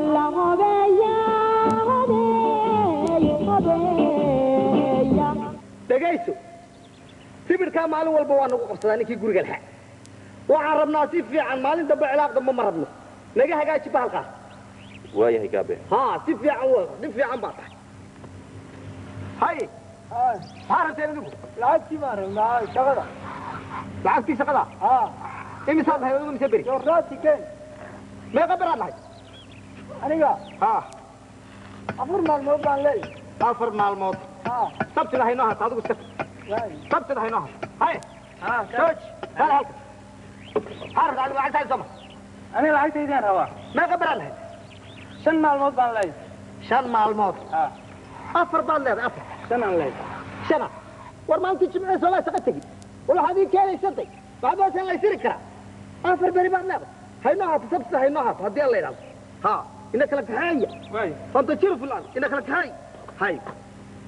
الله هبيا هبيا دقيسو سبر كان مالو والبوان وقفصاني كي قرق الحق وعربنا سيفي عن مالين دبع علاقة ما مرضنا نجاها قاعد شبه القاع وايه هي قابل ها سيفي عن وقف سيفي عن باطح هاي صارت يا لعبتي مارو لا شغله لعبتي شغله ايه مثال هاي وين مسبري راسي كان ما قبر الله انا افرنا الموت عن لي افرنا الموت طبت له هينوها تعالوا السفر طبت له هينوها هاي شوش هلا هلا حارب على الوعد هاي الزمن انا لعبت ايدين هوا ما قبر الله شن مع الموت عن لي شن مع الموت افر بالله افر شن عن لي شن ورما انت تجمع سولا سقتك ولا هذه كان يصدق بعد ما سنه يصير كرا افر بري بالله هينوها تسبس هينوها هدي الله يرضى ها انك لك حاجه واي فانت تشوف فلان انك لك حاجه هاي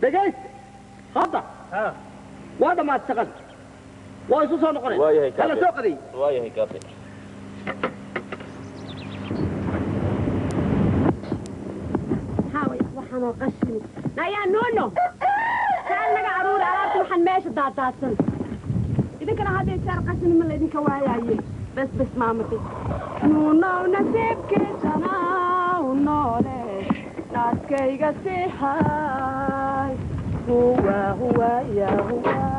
دقيت هذا وهذا ما تشتغل وايش صار نقول وايه هي هلا سوق دي وايه هي قابل حاوي waxaan oo qashini ayaa noono saan naga aruur alaabta waxaan meesha daadaasan idinkana hadday saar qashini ma leedinka waayaaye bas maamati noono nasiibkiisana noole naaskayga sihay huwa ya huwa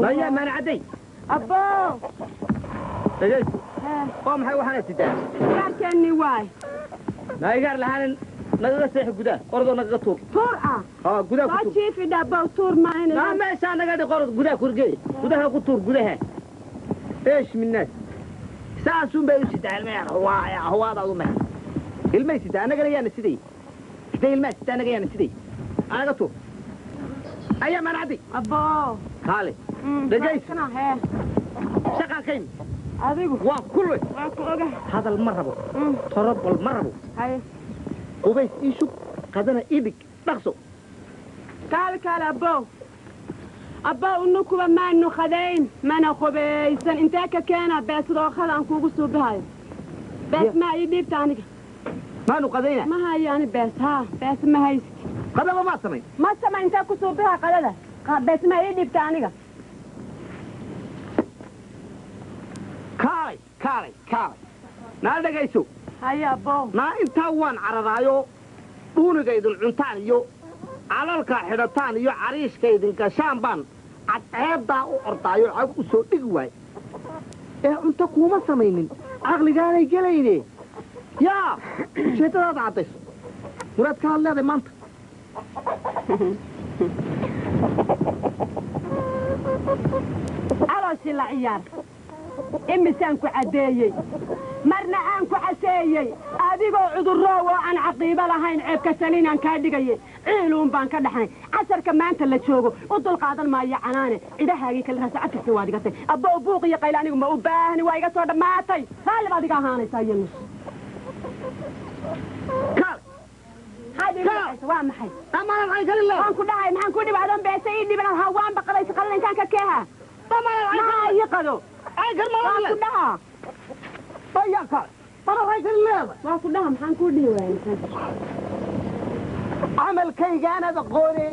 لا يا من عدي أبو ايش قوم حي وحنا تدار قال كأني واي لا يقال لها نقدر نسيح قدا قرض نقدر طور طورة قدا ما تشوفي دابا وطور معنا لا ما يسا نقدر قرض قدا كرقي قدا قطور قدا ايش من الناس ساسون بيوسي تعال ما هو هذا ضمه الميسي انا قال يا نسيدي زي الميسي انا قال يا نسيدي انا قطور ايام انا عدي أبو خالي دجيت أنا شغال كيم أبيكو وكله هذا المربو ترب المربو هاي وبيس إيشو قدنا إيدك نقصو قال أبو إنكم ما إنه خدين ما نخبيسن إنتاك كان بس راخل عن كوكو بهاي بس ما يديب تاني ما نقدينا ما هي يعني بس ما هي قدنا ما سمين ما سمع إنتاك كوكو بها قلنا بس ما يديب تاني كاري نال دقيسو هيا أبو ما انت وان عرضايو دونغيدن cuntaan iyo calalka xidhataan iyo cariishkaydin gashaan baan cadceebda u ordaayo cag u soo dhig waay ee cunto kuma samaynin aqligaanay galayne yaa sheetadaada cadays muraad ka hadleeday maanta calooshii la ciyaar imisaan ku caddeeyey marna aan ku caseeyey adigoo cudurroow oo aan caqiibo lahayn ceebka saliinaan kaa dhigayay ciiluun baan ka dhaxnay casarka maanta la joogo u dulqaadan maayo canaane cidhahaagii kale raasacad kasta waad igatay abbow buuq iyo qayl anigu ma u baahni waa iga soo dhammaatay raalli baad iga ahaanaysaa yunus waa maxay waan ku dhahay maxaan ku dhibaadoon beesa ii dhiban hawaan baqalaysa qalinkaan ka keeha maa ii qado waan ku dhahaa waan ku dhaha maxaan kuu dhihi waaya camalkaygaanada qoone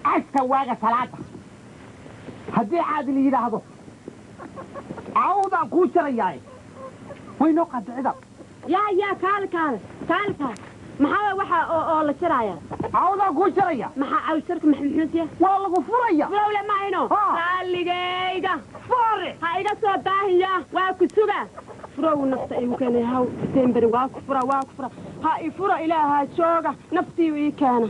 cagta waaga salaada haddii caadil yidhaahdo caawdaan kuu jarayaaye waynoo qadicida yaa kaale maxaa waxa oo la jaraya caawdaan kuu jaraya maxaa cawsarka maxmuusiya waa lagu furaya fulowle mahayno raalligayga fure ha iga soo baahiya waa ku suga furow nafta igu keenay haw temberi waa ku fura ha i fura ilaahaa jooga naftii ii keena